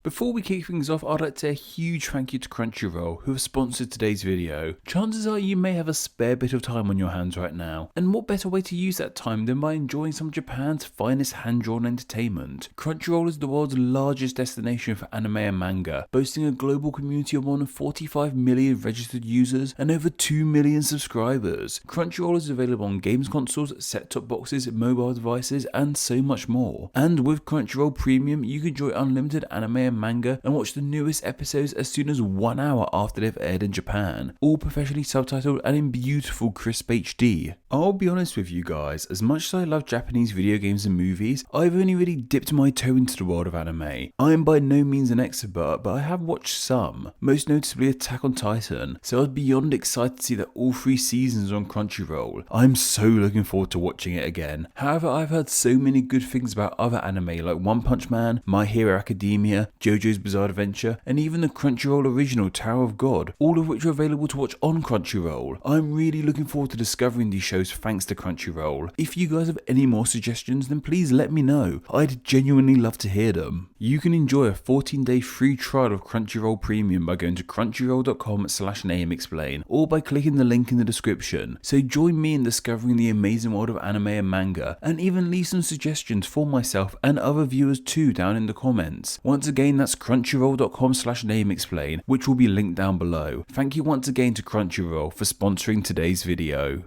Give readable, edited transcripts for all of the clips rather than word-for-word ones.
Before we kick things off, I'd like to say a huge thank you to Crunchyroll, who have sponsored today's video. Chances are you may have a spare bit of time on your hands right now, and what better way to use that time than by enjoying some of Japan's finest hand-drawn entertainment. Crunchyroll is the world's largest destination for anime and manga, boasting a global community of more than 45 million registered users and over 2 million subscribers. Crunchyroll is available on games consoles, set-top boxes, mobile devices, and so much more. And with Crunchyroll Premium, you can enjoy unlimited anime and manga and watch the newest episodes as soon as 1 hour after they've aired in Japan, all professionally subtitled and in beautiful crisp HD. I'll be honest with you guys, as much as I love Japanese video games and movies, I've only really dipped my toe into the world of anime. I am by no means an expert, but I have watched some, most noticeably Attack on Titan, so I was beyond excited to see that all 3 seasons are on Crunchyroll. I'm so looking forward to watching it again. However, I've heard so many good things about other anime like One Punch Man, My Hero Academia, JoJo's Bizarre Adventure, and even the Crunchyroll original Tower of God, all of which are available to watch on Crunchyroll. I'm really looking forward to discovering these shows thanks to Crunchyroll. If you guys have any more suggestions, then please let me know. I'd genuinely love to hear them. You can enjoy a 14-day free trial of Crunchyroll Premium by going to crunchyroll.com/nameexplain or by clicking the link in the description. So join me in discovering the amazing world of anime and manga, and even leave some suggestions for myself and other viewers too down in the comments. Once again, that's crunchyroll.com/nameexplain, which will be linked down below. Thank you once again to Crunchyroll for sponsoring today's video.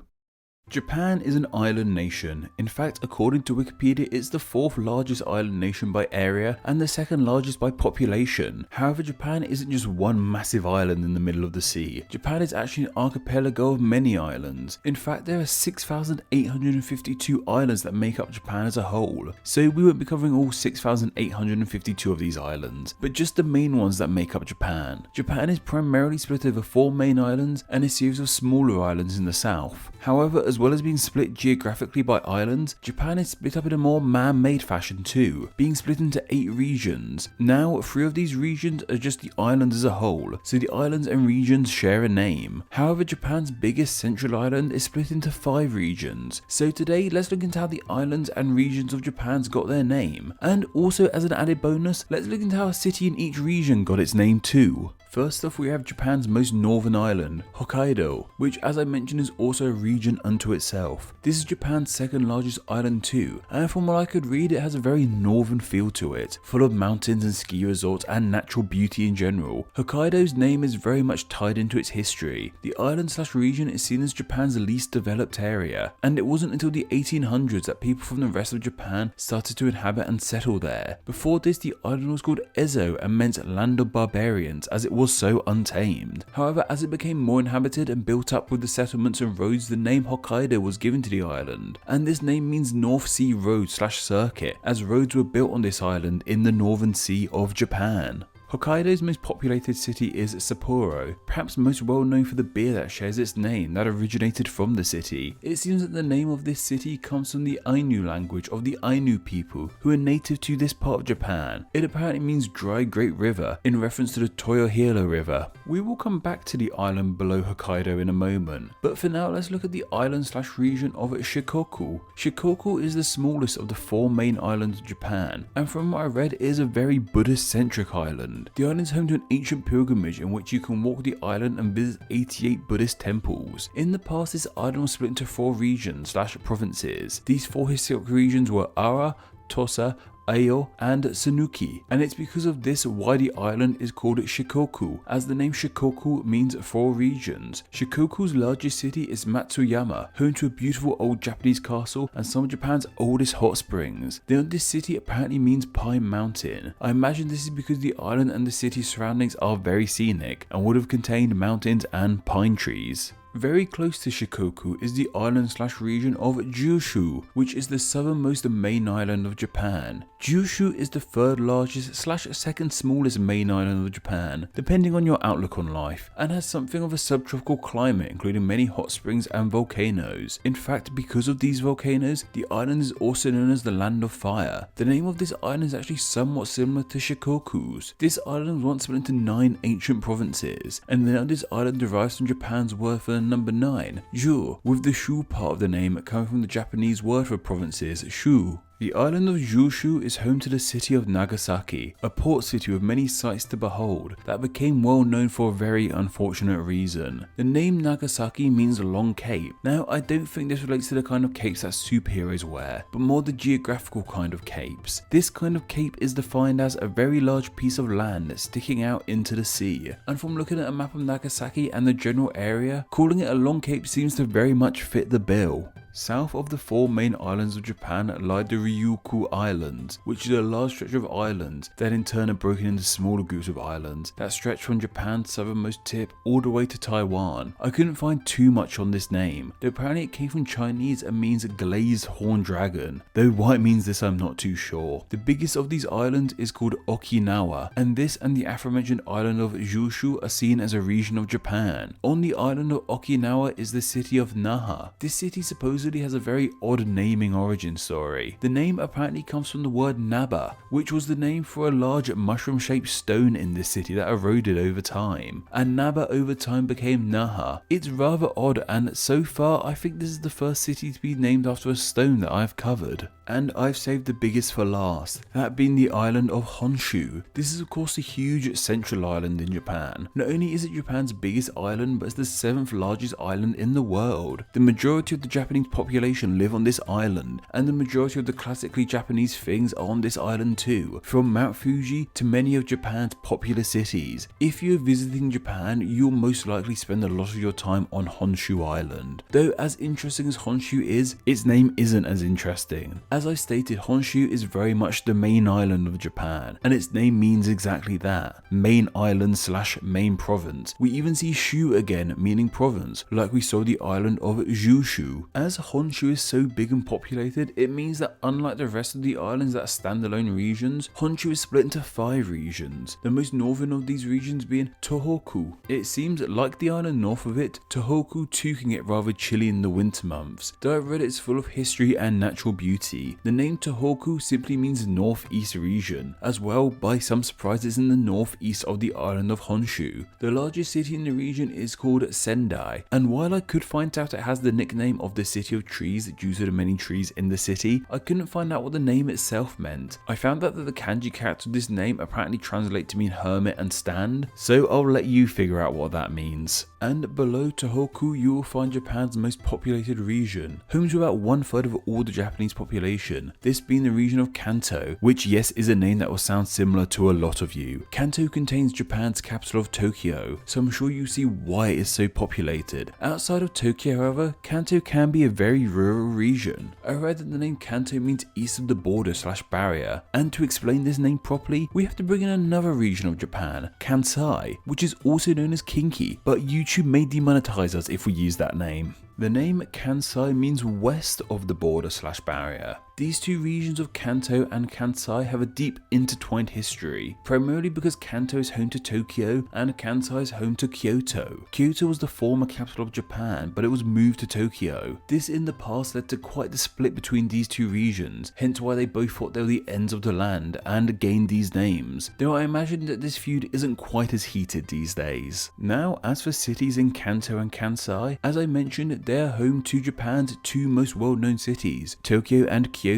Japan is an island nation. In fact, according to Wikipedia, it's the 4th largest island nation by area and the 2nd largest by population. However, Japan isn't just one massive island in the middle of the sea. Japan is actually an archipelago of many islands. In fact, there are 6,852 islands that make up Japan as a whole. So we won't be covering all 6,852 of these islands, but just the main ones that make up Japan. Japan is primarily split over 4 main islands and a series of smaller islands in the south. However, as well as being split geographically by islands, Japan is split up in a more man-made fashion too, being split into 8 regions. Now, 3 of these regions are just the island as a whole, so the islands and regions share a name. However, Japan's biggest central island is split into 5 regions. So today, let's look into how the islands and regions of Japan's got their name. And also, as an added bonus, let's look into how a city in each region got its name too. First off, we have Japan's most northern island, Hokkaido, which as I mentioned is also a region unto itself. This is Japan's 2nd largest island too, and from what I could read, it has a very northern feel to it, full of mountains and ski resorts and natural beauty in general. Hokkaido's name is very much tied into its history. The island/region is seen as Japan's least developed area, and it wasn't until the 1800s that people from the rest of Japan started to inhabit and settle there. Before this, the island was called Ezo and meant land of barbarians, as it was so untamed. However, as it became more inhabited and built up with the settlements and roads, the name Hokkaido was given to the island, and this name means North Sea Road/circuit, as roads were built on this island in the northern sea of Japan. Hokkaido's most populated city is Sapporo, perhaps most well known for the beer that shares its name that originated from the city. It seems that the name of this city comes from the Ainu language of the Ainu people who are native to this part of Japan. It apparently means dry great river, in reference to the Toyohiro River. We will come back to the island below Hokkaido in a moment, but for now let's look at the island/region of Shikoku. Shikoku is the smallest of the 4 main islands of Japan, and from what I read, it is a very Buddhist-centric island. The island is home to an ancient pilgrimage in which you can walk the island and visit 88 Buddhist temples. In the past, this island was split into 4 regions/provinces. These 4 historic regions were Ara, Tosa, Ayo, and Sanuki, and it's because of this why the island is called Shikoku, as the name Shikoku means 4 regions. Shikoku's largest city is Matsuyama, home to a beautiful old Japanese castle and some of Japan's oldest hot springs. The name of this city apparently means Pine Mountain. I imagine this is because the island and the city's surroundings are very scenic and would have contained mountains and pine trees. Very close to Shikoku is the island/region of Kyushu, which is the southernmost main island of Japan. Kyushu is the 3rd largest/2nd smallest main island of Japan, depending on your outlook on life, and has something of a subtropical climate, including many hot springs and volcanoes. In fact, because of these volcanoes, the island is also known as the Land of Fire. The name of this island is actually somewhat similar to Shikoku's. This island was once split into 9 ancient provinces, and the name of this island derives from Japan's word for number 9, Ju, with the Shu part of the name coming from the Japanese word for provinces, Shu. The island of Kyushu is home to the city of Nagasaki, a port city with many sights to behold that became well known for a very unfortunate reason. The name Nagasaki means long cape. Now, I don't think this relates to the kind of capes that superheroes wear, but more the geographical kind of capes. This kind of cape is defined as a very large piece of land sticking out into the sea, and from looking at a map of Nagasaki and the general area, calling it a long cape seems to very much fit the bill. South of the 4 main islands of Japan lie the Ryukyu Islands, which is a large stretch of islands that in turn are broken into smaller groups of islands that stretch from Japan's southernmost tip all the way to Taiwan. I couldn't find too much on this name, though apparently it came from Chinese and means glazed horned dragon, though why it means this I'm not too sure. The biggest of these islands is called Okinawa, and this and the aforementioned island of Kyushu are seen as a region of Japan. On the island of Okinawa is the city of Naha. This city supposedly has a very odd naming origin story. The name apparently comes from the word Naba, which was the name for a large mushroom-shaped stone in this city that eroded over time, and Naba over time became Naha. It's rather odd, and so far I think this is the first city to be named after a stone that I've covered. And I've saved the biggest for last, that being the island of Honshu. This is of course a huge central island in Japan. Not only is it Japan's biggest island, but it's the 7th largest island in the world. The majority of the Japanese population live on this island, and the majority of the classically Japanese things are on this island too, from Mount Fuji to many of Japan's popular cities. If you're visiting Japan, you'll most likely spend a lot of your time on Honshu Island. Though as interesting as Honshu is, its name isn't as interesting. As I stated, Honshu is very much the main island of Japan, and its name means exactly that, main island / main province. We even see Shu again, meaning province, like we saw the island of Kyushu. As Honshu is so big and populated, it means that unlike the rest of the islands that are standalone regions, Honshu is split into 5 regions, the most northern of these regions being Tohoku. It seems like the island north of it, Tohoku too can get rather chilly in the winter months, though I've read it's full of history and natural beauty. The name Tohoku simply means northeast region. As well, by some surprise, it's in the northeast of the island of Honshu. The largest city in the region is called Sendai, and while I could find out it has the nickname of the city of trees due to the many trees in the city, I couldn't find out what the name itself meant. I found out that the kanji characters of this name apparently translate to mean hermit and stand, so I'll let you figure out what that means. And below Tohoku you will find Japan's most populated region, home to about 1/3 of all the Japanese population, this being the region of Kanto, which yes is a name that will sound similar to a lot of you. Kanto contains Japan's capital of Tokyo, so I'm sure you see why it is so populated. Outside of Tokyo however, Kanto can be a very rural region. I read that the name Kanto means east of the border / barrier, and to explain this name properly, we have to bring in another region of Japan, Kansai, which is also known as Kinki, but YouTube may demonetize us if we use that name. The name Kansai means west of the border / barrier. These two regions of Kanto and Kansai have a deep intertwined history, primarily because Kanto is home to Tokyo and Kansai is home to Kyoto. Kyoto was the former capital of Japan, but it was moved to Tokyo. This in the past led to quite the split between these two regions, hence why they both thought they were the ends of the land and gained these names, though I imagine that this feud isn't quite as heated these days. Now, as for cities in Kanto and Kansai, as I mentioned, they are home to Japan's 2 most well-known cities, Tokyo and Kyoto,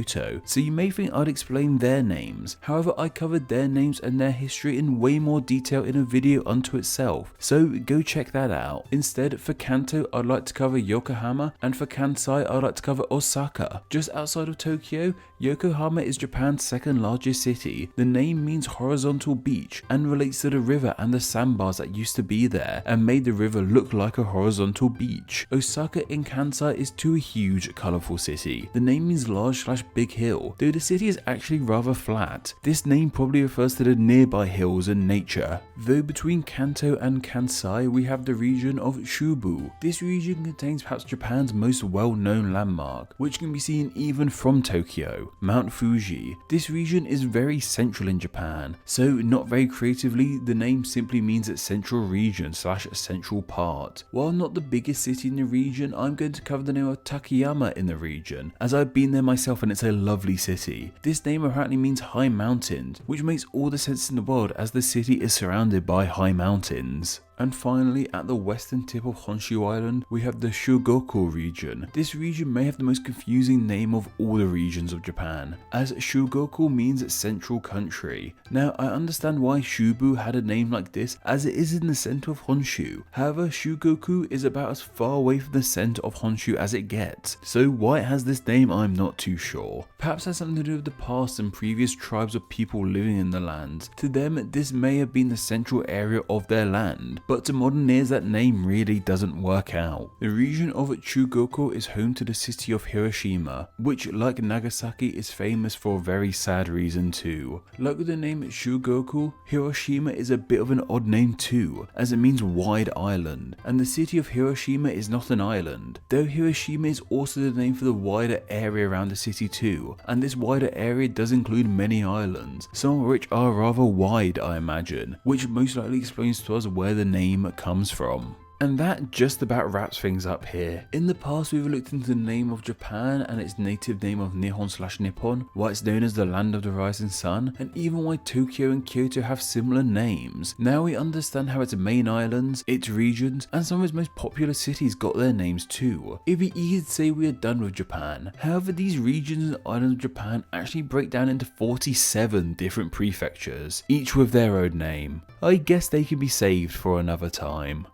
so you may think I'd explain their names. However, I covered their names and their history in way more detail in a video unto itself, so go check that out. Instead, for Kanto I'd like to cover Yokohama, and for Kansai I'd like to cover Osaka. Just outside of Tokyo, Yokohama is Japan's 2nd largest city. The name means horizontal beach and relates to the river and the sandbars that used to be there and made the river look like a horizontal beach. Osaka in Kansai is to a huge colourful city. The name means large / big hill, though the city is actually rather flat. This name probably refers to the nearby hills and nature. Though between Kanto and Kansai we have the region of Chubu. This region contains perhaps Japan's most well-known landmark, which can be seen even from Tokyo, Mount Fuji. This region is very central in Japan, so not very creatively, the name simply means its central region / central part. While not the biggest city in the region, I'm going to cover the name of Takayama in the region, as I've been there myself and it's a lovely city. This name apparently means high mountains, which makes all the sense in the world as the city is surrounded by high mountains. And finally, at the western tip of Honshu Island, we have the SHIKOKU region. This region may have the most confusing name of all the regions of Japan, as SHIKOKU means central country. Now, I understand why Shubu had a name like this, as it is in the center of Honshu. However, SHIKOKU is about as far away from the center of Honshu as it gets, so why it has this name I'm not too sure. Perhaps has something to do with the past and previous tribes of people living in the land. To them, this may have been the central area of their land, but to modern ears that name really doesn't work out. The region of Chugoku is home to the city of Hiroshima, which like Nagasaki is famous for a very sad reason too. Like with the name Chugoku, Hiroshima is a bit of an odd name too, as it means wide island, and the city of Hiroshima is not an island, though Hiroshima is also the name for the wider area around the city too, and this wider area does include many islands, some of which are rather wide I imagine, which most likely explains to us where the name comes from. And that just about wraps things up here. In the past we've looked into the name of Japan and its native name of Nihon/Nippon, why it's known as the land of the rising sun, and even why Tokyo and Kyoto have similar names. Now we understand how its main islands, its regions, and some of its most popular cities got their names too. It'd be easy to say we are done with Japan. However, these regions and islands of Japan actually break down into 47 different prefectures, each with their own name. I guess they can be saved for another time.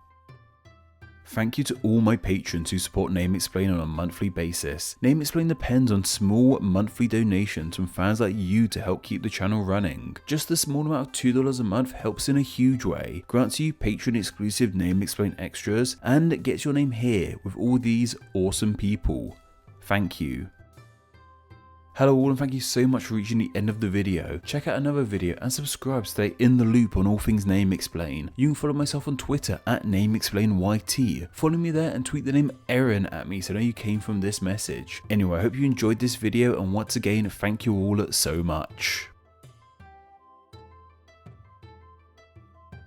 Thank you to all my patrons who support Name Explain on a monthly basis. Name Explain depends on small monthly donations from fans like you to help keep the channel running. Just a small amount of $2 a month helps in a huge way, grants you patron exclusive Name Explain extras, and gets your name here with all these awesome people. Thank you. Hello all and thank you so much for reaching the end of the video. Check out another video and subscribe to stay in the loop on all things Name Explain. You can follow myself on Twitter at NameExplainYT. Follow me there and tweet the name Erin at me so I know you came from this message. Anyway, I hope you enjoyed this video and once again thank you all so much.